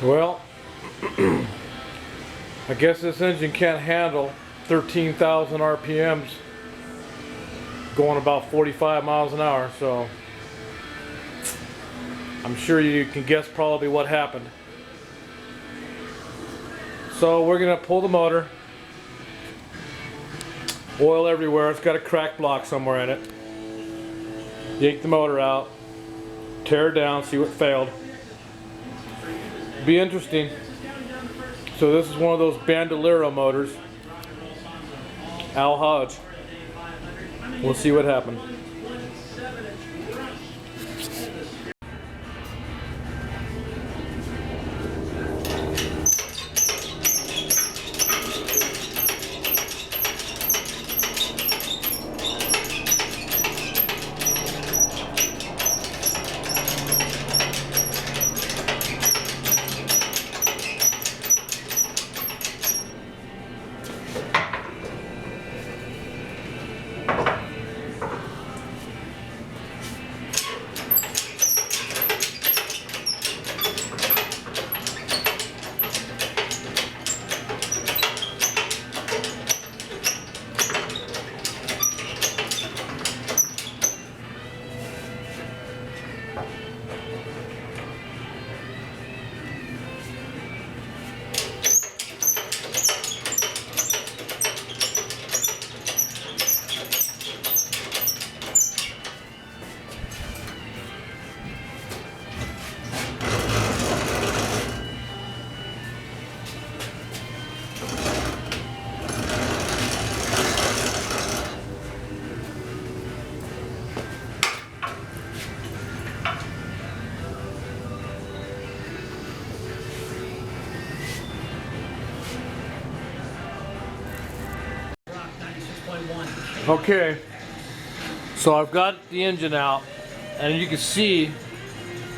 Well, I guess this engine can't handle 13,000 RPMs going about 45 miles an hour, so I'm sure you can guess probably what happened. So we're gonna pull the motor. Oil everywhere, it's got a cracked block somewhere in it. Yank the motor out, tear it down, see what failed. Be interesting. So this is one of those Bandolero motors. Al Hodge. We'll see what happened. Okay, so I've got the engine out, and you can see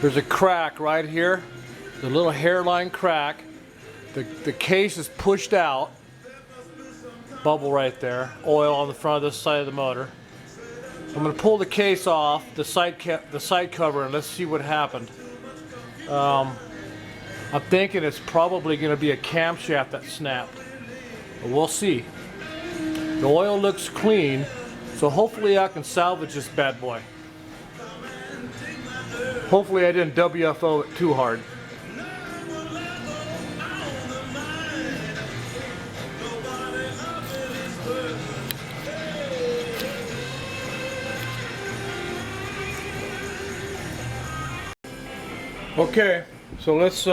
there's a crack right here, the little hairline crack. The case is pushed out, bubble right there, oil on the front of this side of the motor. I'm going to pull the case off, the side cover, and let's see what happened. I'm thinking it's probably going to be a camshaft that snapped, but we'll see. The oil looks clean, so hopefully I can salvage this bad boy. Hopefully I didn't WFO it too hard. Okay, so let's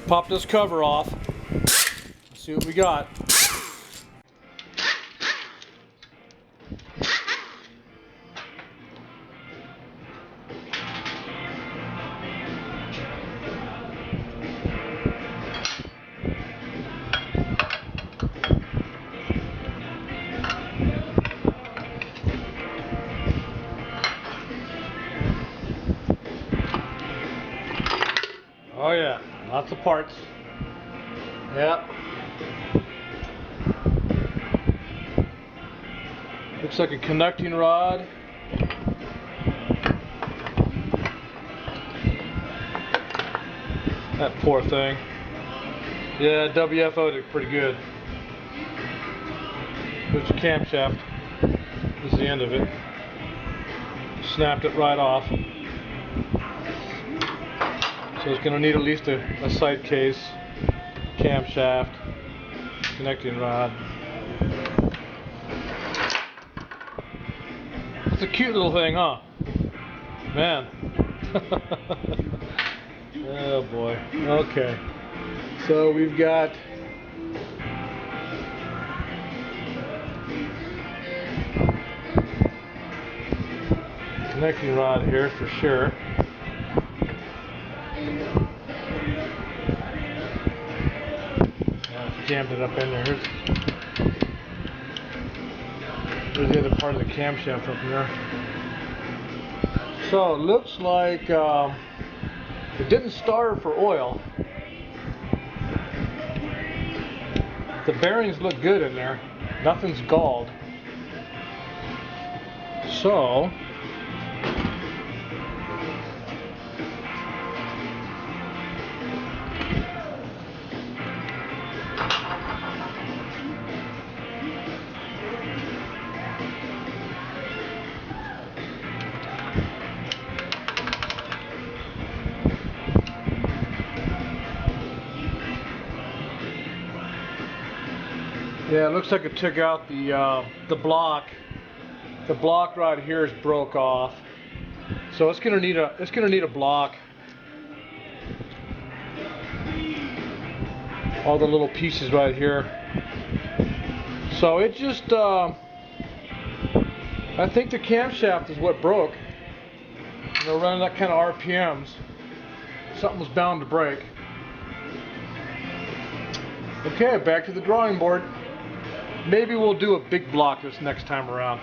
pop this cover off. Let's see what we got. Oh yeah, lots of parts. Yep. Looks like a connecting rod. That poor thing. Yeah, WFO'd it pretty good. There's a camshaft. This is the end of it. Snapped it right off. So it's going to need at least a side case, camshaft, connecting rod. It's a cute little thing, huh? Man. Oh boy. Okay. So we've got connecting rod here for sure. Jammed it up in there. Here's the other part of the camshaft up there. So it looks like it didn't starve for oil. The bearings look good in there. Nothing's galled. So Yeah, it looks like it took out the block. The block right here is broke off, so it's gonna need a block. All the little pieces right here. So it just, I think the camshaft is what broke. You know, running that kind of RPMs, something was bound to break. Okay, back to the drawing board. Maybe we'll do a big block this next time around.